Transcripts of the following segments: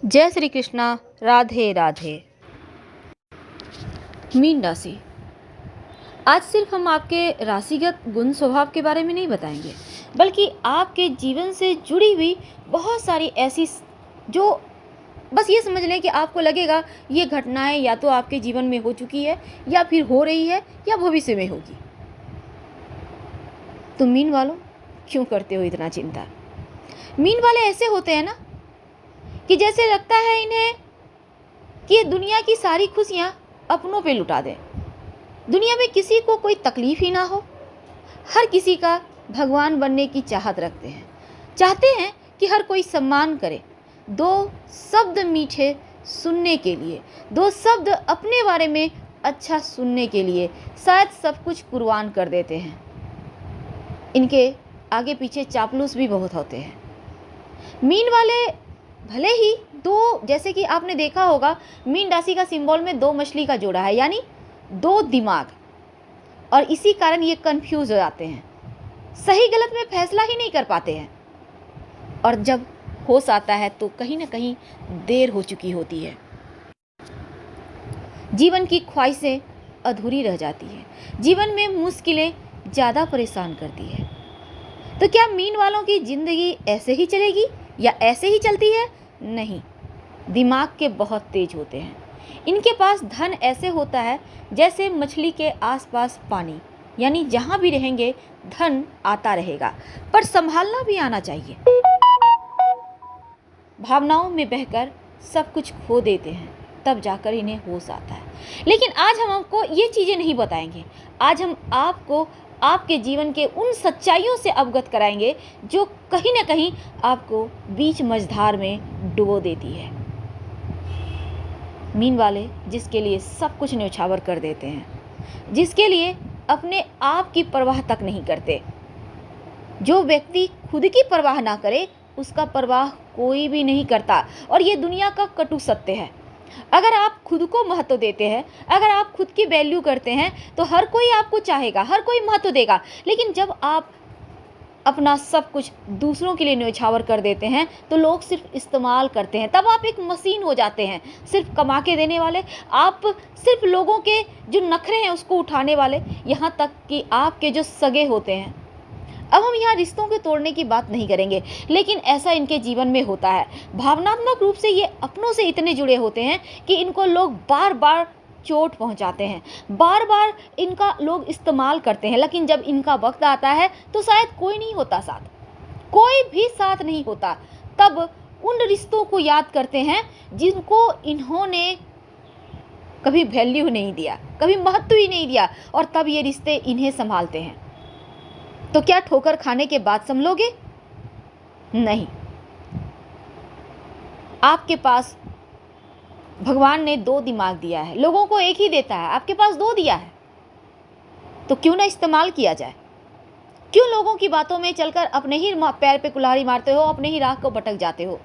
जय श्री कृष्णा। राधे राधे। मीन राशि। आज सिर्फ हम आपके राशिगत गुण स्वभाव के बारे में नहीं बताएंगे, बल्कि आपके जीवन से जुड़ी हुई बहुत सारी ऐसी जो बस ये समझ लें कि आपको लगेगा ये घटनाएं या तो आपके जीवन में हो चुकी है या फिर हो रही है या भविष्य में होगी। तो मीन वालों, क्यों करते हो इतना चिंता? मीन वाले ऐसे होते हैं ना कि जैसे लगता है इन्हें कि ये दुनिया की सारी खुशियां अपनों पे लुटा दें। दुनिया में किसी को कोई तकलीफ ही ना हो। हर किसी का भगवान बनने की चाहत रखते हैं। चाहते हैं कि हर कोई सम्मान करे। दो शब्द मीठे सुनने के लिए, दो शब्द अपने बारे में अच्छा सुनने के लिए शायद सब कुछ कुर्बान कर देते हैं। इनके आगे पीछे चापलूस भी बहुत होते हैं। मीन वाले भले ही दो, जैसे कि आपने देखा होगा मीन राशि का सिंबल में दो मछली का जोड़ा है, यानी दो दिमाग, और इसी कारण ये कंफ्यूज हो जाते हैं। सही गलत में फैसला ही नहीं कर पाते हैं, और जब होश आता है तो कहीं ना कहीं देर हो चुकी होती है। जीवन की ख्वाहिशें अधूरी रह जाती है। जीवन में मुश्किलें ज़्यादा परेशान करती है। तो क्या मीन वालों की जिंदगी ऐसे ही चलेगी या ऐसे ही चलती है? नहीं, दिमाग के बहुत तेज होते हैं। इनके पास धन ऐसे होता है जैसे मछली के आसपास पानी, यानी जहां भी रहेंगे धन आता रहेगा, पर संभालना भी आना चाहिए। भावनाओं में बहकर सब कुछ खो देते हैं, तब जाकर इन्हें होश आता है। लेकिन आज हम आपको ये चीज़ें नहीं बताएंगे। आज हम आपको आपके जीवन के उन सच्चाइयों से अवगत कराएंगे जो कहीं ना कहीं आपको बीच मझधार में डुबो देती है। मीन वाले जिसके लिए सब कुछ न्यौछावर कर देते हैं, जिसके लिए अपने आप की परवाह तक नहीं करते। जो व्यक्ति खुद की परवाह ना करे उसका परवाह कोई भी नहीं करता, और ये दुनिया का कटु सत्य है। अगर आप खुद को महत्व देते हैं, अगर आप खुद की वैल्यू करते हैं, तो हर कोई आपको चाहेगा, हर कोई महत्व देगा। लेकिन जब आप अपना सब कुछ दूसरों के लिए न्यौछावर कर देते हैं तो लोग सिर्फ इस्तेमाल करते हैं। तब आप एक मशीन हो जाते हैं, सिर्फ कमा के देने वाले। आप सिर्फ लोगों के जो नखरे हैं उसको उठाने वाले, यहाँ तक कि आपके जो सगे होते हैं। अब हम यहाँ रिश्तों के तोड़ने की बात नहीं करेंगे, लेकिन ऐसा इनके जीवन में होता है। भावनात्मक रूप से ये अपनों से इतने जुड़े होते हैं कि इनको लोग बार बार चोट पहुंचाते हैं, बार बार इनका लोग इस्तेमाल करते हैं। लेकिन जब इनका वक्त आता है तो शायद कोई नहीं होता साथ, कोई भी साथ नहीं होता। तब उन रिश्तों को याद करते हैं जिनको इन्होंने कभी वैल्यू नहीं दिया, कभी महत्व ही नहीं दिया, और तब ये रिश्ते इन्हें संभालते हैं। तो क्या ठोकर खाने के बाद संभलोगे? नहीं। आपके पास भगवान ने दो दिमाग दिया है, लोगों को एक ही देता है, आपके पास दो दिया है, तो क्यों ना इस्तेमाल किया जाए? क्यों लोगों की बातों में चलकर अपने ही पैर पे कुल्हाड़ी मारते हो, अपने ही राह को भटक जाते हो?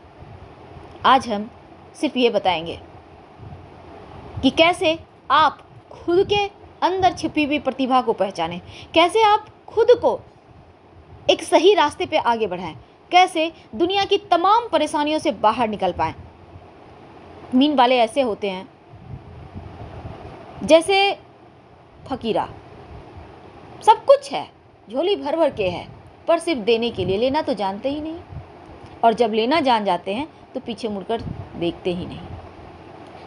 आज हम सिर्फ ये बताएंगे कि कैसे आप खुद के अंदर छिपी हुई प्रतिभा को पहचानें, कैसे आप खुद को एक सही रास्ते पे आगे बढ़ाएं, कैसे दुनिया की तमाम परेशानियों से बाहर निकल पाएं। मीन वाले ऐसे होते हैं जैसे फकीरा, सब कुछ है, झोली भर भर के है, पर सिर्फ देने के लिए, लेना तो जानते ही नहीं। और जब लेना जान जाते हैं तो पीछे मुड़कर देखते ही नहीं।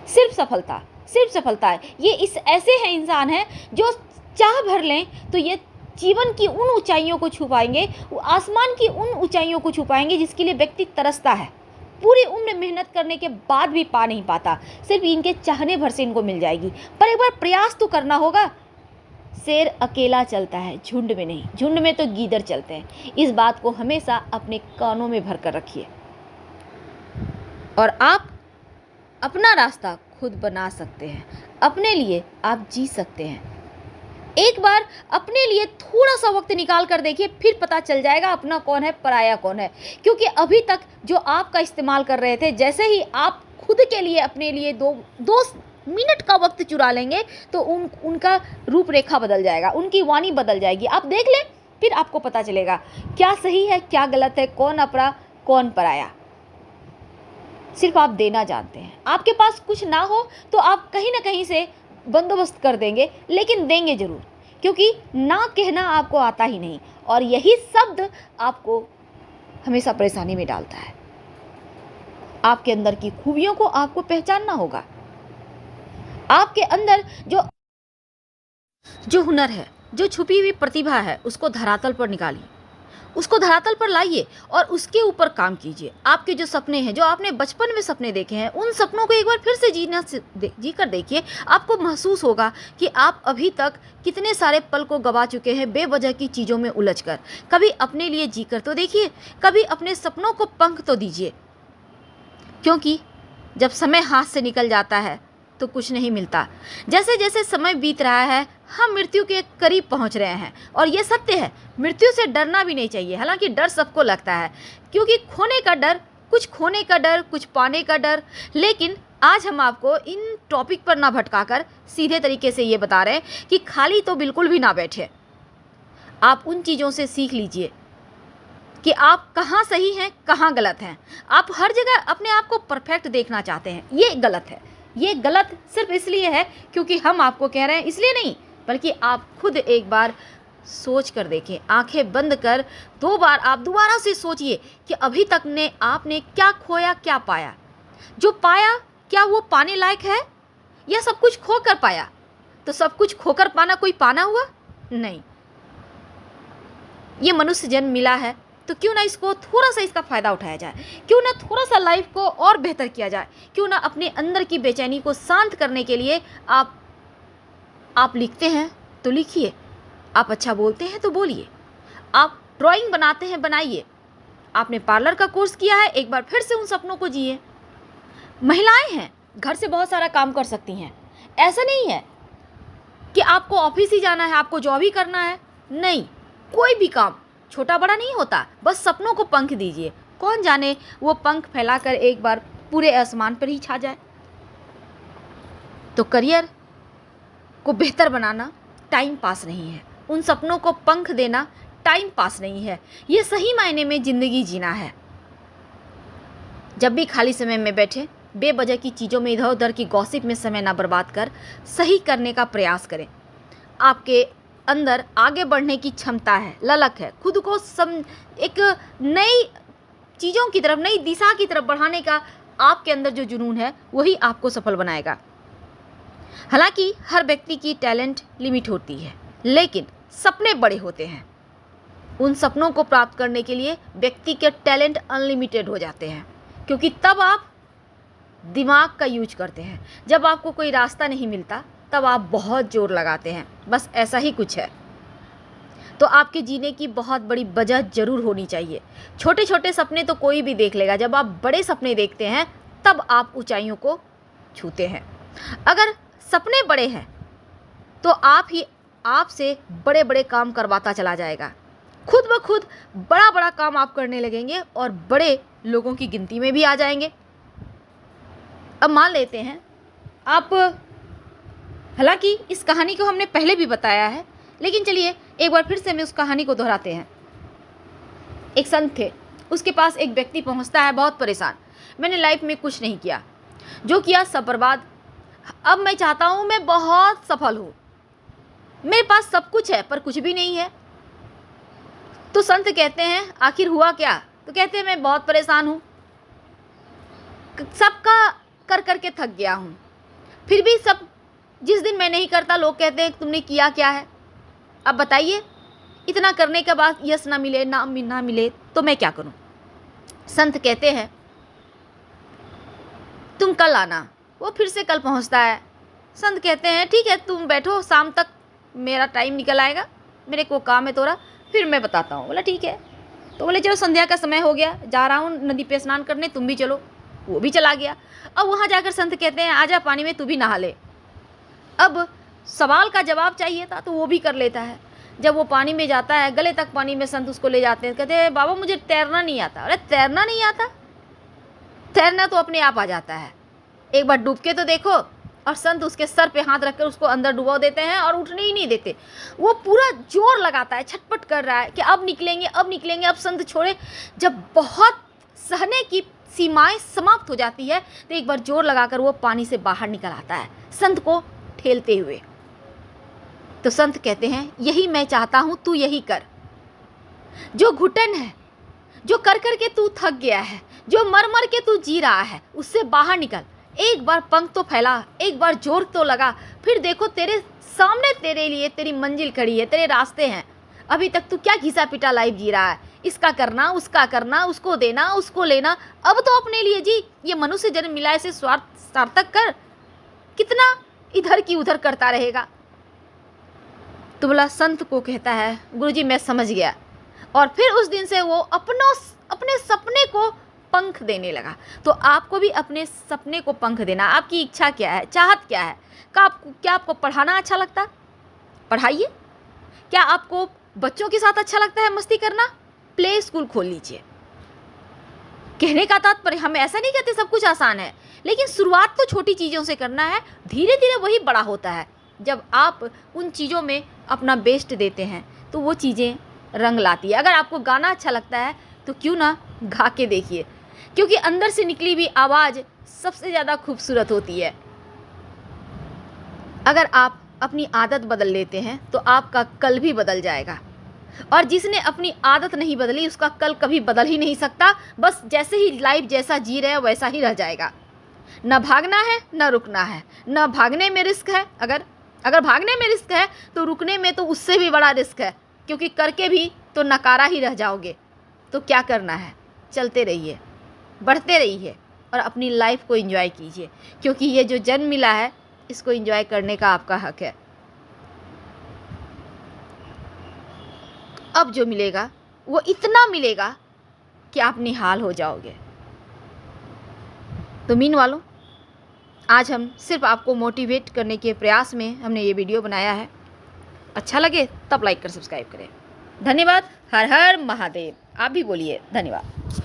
सिर्फ सफलता, सिर्फ सफलता है। ये इस ऐसे हैं इंसान हैं जो चाह भर लें तो ये जीवन की उन ऊंचाइयों को छू पाएंगे, आसमान की उन ऊंचाइयों को छू पाएंगे जिसके लिए व्यक्ति तरसता है, पूरी उम्र मेहनत करने के बाद भी पा नहीं पाता। सिर्फ इनके चाहने भर से इनको मिल जाएगी, पर एक बार प्रयास तो करना होगा। शेर अकेला चलता है, झुंड में नहीं। झुंड में तो गीदड़ चलते हैं। इस बात को हमेशा अपने कानों में भर कर रखिए, और आप अपना रास्ता खुद बना सकते हैं। अपने लिए आप जी सकते हैं। एक बार अपने लिए थोड़ा सा वक्त निकाल कर देखिए, फिर पता चल जाएगा अपना कौन है, पराया कौन है। क्योंकि अभी तक जो आपका इस्तेमाल कर रहे थे, जैसे ही आप खुद के लिए अपने लिए दो मिनट का वक्त चुरा लेंगे तो उनका रूपरेखा बदल जाएगा, उनकी वाणी बदल जाएगी। आप देख लें, फिर आपको पता चलेगा क्या सही है, क्या गलत है, कौन अपरा, कौन पराया। सिर्फ आप देना जानते हैं। आपके पास कुछ ना हो तो आप कहीं ना कहीं से बंदोबस्त कर देंगे, लेकिन देंगे ज़रूर, क्योंकि ना कहना आपको आता ही नहीं, और यही शब्द आपको हमेशा परेशानी में डालता है। आपके अंदर की खूबियों को आपको पहचानना होगा। आपके अंदर जो जो हुनर है, जो छुपी हुई प्रतिभा है, उसको धरातल पर निकालिए, उसको धरातल पर लाइए और उसके ऊपर काम कीजिए। आपके जो सपने हैं, जो आपने बचपन में सपने देखे हैं, उन सपनों को एक बार फिर से जी कर देखिए। आपको महसूस होगा कि आप अभी तक कितने सारे पल को गवा चुके हैं बेवजह की चीज़ों में उलझकर। कभी अपने लिए जी कर तो देखिए, कभी अपने सपनों को पंख तो दीजिए, क्योंकि जब समय हाथ से निकल जाता है तो कुछ नहीं मिलता। जैसे जैसे समय बीत रहा है, हम मृत्यु के करीब पहुंच रहे हैं, और ये सत्य है, मृत्यु से डरना भी नहीं चाहिए। हालांकि डर सबको लगता है, क्योंकि खोने का डर, कुछ खोने का डर, कुछ पाने का डर। लेकिन आज हम आपको इन टॉपिक पर ना भटकाकर सीधे तरीके से ये बता रहे हैं कि खाली तो बिल्कुल भी ना बैठे। आप उन चीज़ों से सीख लीजिए कि आप कहाँ सही हैं, कहाँ गलत हैं। आप हर जगह अपने आप को परफेक्ट देखना चाहते हैं, ये गलत है। ये गलत सिर्फ इसलिए है क्योंकि हम आपको कह रहे हैं, इसलिए नहीं, बल्कि आप खुद एक बार सोच कर देखें, आंखें बंद कर 2 बार आप दोबारा से सोचिए कि अभी तक आपने क्या खोया, क्या पाया। जो पाया, क्या वो पाने लायक है, या सब कुछ खो कर पाया? तो सब कुछ खोकर पाना कोई पाना हुआ? नहीं। ये मनुष्य जन्म मिला है तो क्यों ना इसको थोड़ा सा इसका फ़ायदा उठाया जाए, क्यों ना थोड़ा सा लाइफ को और बेहतर किया जाए, क्यों ना अपने अंदर की बेचैनी को शांत करने के लिए आप लिखते हैं तो लिखिए, आप अच्छा बोलते हैं तो बोलिए, आप ड्राइंग बनाते हैं बनाइए, आपने पार्लर का कोर्स किया है, एक बार फिर से उन सपनों को जिए। महिलाएं हैं, घर से बहुत सारा काम कर सकती हैं। ऐसा नहीं है कि आपको ऑफिस ही जाना है, आपको जॉब ही करना है, नहीं। कोई भी काम छोटा बड़ा नहीं होता, बस सपनों को पंख दीजिए। कौन जाने वो पंख फैलाकर एक बार पूरे आसमान पर ही छा जाए। तो करियर को बेहतर बनाना टाइम पास नहीं है, उन सपनों को पंख देना टाइम पास नहीं है, ये सही मायने में ज़िंदगी जीना है। जब भी खाली समय में बैठे, बेवजह की चीज़ों में, इधर उधर की गॉसिप में समय ना बर्बाद कर सही करने का प्रयास करें। आपके अंदर आगे बढ़ने की क्षमता है, ललक है, खुद को एक नई चीज़ों की तरफ, नई दिशा की तरफ बढ़ाने का आपके अंदर जो जुनून है, वही आपको सफल बनाएगा। हालांकि हर व्यक्ति की टैलेंट लिमिट होती है, लेकिन सपने बड़े होते हैं। उन सपनों को प्राप्त करने के लिए व्यक्ति के टैलेंट अनलिमिटेड हो जाते हैं, क्योंकि तब आप दिमाग का यूज करते हैं। जब आपको कोई रास्ता नहीं मिलता, तब आप बहुत जोर लगाते हैं। बस ऐसा ही कुछ है। तो आपके जीने की बहुत बड़ी वजह ज़रूर होनी चाहिए। छोटे छोटे सपने तो कोई भी देख लेगा, जब आप बड़े सपने देखते हैं तब आप ऊंचाइयों को छूते हैं। अगर सपने बड़े हैं तो आपसे बड़े बड़े काम करवाता चला जाएगा। खुद ब खुद बड़ा बड़ा काम आप करने लगेंगे और बड़े लोगों की गिनती में भी आ जाएंगे। अब मान लेते हैं आप, हालांकि इस कहानी को हमने पहले भी बताया है, लेकिन चलिए एक बार फिर से मैं उस कहानी को दोहराते हैं। एक संत थे, उसके पास एक व्यक्ति पहुंचता है बहुत परेशान। मैंने लाइफ में कुछ नहीं किया, जो किया सब बर्बाद। अब मैं चाहता हूं मैं बहुत सफल हूं, मेरे पास सब कुछ है पर कुछ भी नहीं है। तो संत कहते हैं आखिर हुआ क्या? तो कहते हैं मैं बहुत परेशान हूं, सबका कर करके थक गया हूं, फिर भी सब जिस दिन मैं नहीं करता लोग कहते हैं तुमने किया क्या है। अब बताइए, इतना करने के बाद यश ना मिले, ना मिले तो मैं क्या करूं? संत कहते हैं तुम कल आना। वो फिर से कल पहुंचता है। संत कहते हैं ठीक है तुम बैठो, शाम तक मेरा टाइम निकल आएगा, मेरे को काम है थोड़ा, फिर मैं बताता हूँ। बोला ठीक है। तो बोले चलो संध्या का समय हो गया, जा रहा हूँ नदी पे स्नान करने, तुम भी चलो। वो भी चला गया। अब वहाँ जाकर संत कहते हैं आजा पानी में तू भी नहा ले। अब सवाल का जवाब चाहिए था तो वो भी कर लेता है। जब वो पानी में जाता है, गले तक पानी में संत उसको ले जाते हैं, कहते हैं बाबा मुझे तैरना नहीं आता। अरे तैरना नहीं आता? तैरना तो अपने आप आ जाता है, एक बार डूब के तो देखो। और संत उसके सर पे हाथ रखकर उसको अंदर डुबो देते हैं और उठने ही नहीं देते। वो पूरा जोर लगाता है, छटपट कर रहा है कि अब निकलेंगे अब निकलेंगे, अब संत छोड़े। जब बहुत सहने की सीमाएं समाप्त हो जाती है तो एक बार जोर लगाकर वो पानी से बाहर निकल आता है, संत को ठेलते हुए। तो संत कहते हैं यही मैं चाहता हूँ, तू यही कर। जो घुटन है, जो कर कर के तू थक गया है, जो मर मर के तू जी रहा है, उससे बाहर निकल। एक बार पंख तो फैला, एक बार जोर तो लगा, फिर देखो तेरे सामने तेरे लिए तेरी मंजिल खड़ी है, तेरे रास्ते हैं। अभी तक तू क्या घिसा पिटा लाइफ जी रहा है, इसका करना, उसका करना, उसको देना, उसको लेना। अब तो अपने लिए जी। ये मनुष्य जन्म मिला, इसे स्वार्थ सार्थक कर। कितना इधर की उधर करता रहेगा। तो बोला, संत को कहता है गुरुजी मैं समझ गया। और फिर उस दिन से वो अपने सपने को पंख देने लगा। तो आपको भी अपने सपने को पंख देना। आपकी इच्छा क्या है, चाहत क्या है? क्या आपको पढ़ाना अच्छा लगता? पढ़ाइए। क्या आपको बच्चों के साथ अच्छा लगता है मस्ती करना? प्ले स्कूल खोल लीजिए। कहने का तात्पर्य, हम ऐसा नहीं कहते सब कुछ आसान है, लेकिन शुरुआत तो छोटी चीज़ों से करना है। धीरे धीरे वही बड़ा होता है। जब आप उन चीज़ों में अपना बेस्ट देते हैं तो वो चीज़ें रंग लाती है। अगर आपको गाना अच्छा लगता है तो क्यों ना गा के देखिए, क्योंकि अंदर से निकली हुई आवाज़ सबसे ज़्यादा खूबसूरत होती है। अगर आप अपनी आदत बदल लेते हैं तो आपका कल भी बदल जाएगा। और जिसने अपनी आदत नहीं बदली उसका कल कभी बदल ही नहीं सकता। बस जैसे ही लाइफ जैसा जी रहे वैसा ही रह जाएगा। न भागना है न रुकना है। न भागने में रिस्क है, अगर भागने में रिस्क है तो रुकने में तो उससे भी बड़ा रिस्क है, क्योंकि करके भी तो नकारा ही रह जाओगे। तो क्या करना है, चलते रहिए, बढ़ते रहिए और अपनी लाइफ को एंजॉय कीजिए, क्योंकि ये जो जन्म मिला है इसको एंजॉय करने का आपका हक है। अब जो मिलेगा वो इतना मिलेगा कि आप निहाल हो जाओगे। तो मीन वालों, आज हम सिर्फ आपको मोटिवेट करने के प्रयास में हमने ये वीडियो बनाया है। अच्छा लगे तब लाइक कर सब्सक्राइब करें। धन्यवाद। हर हर महादेव। आप भी बोलिए धन्यवाद।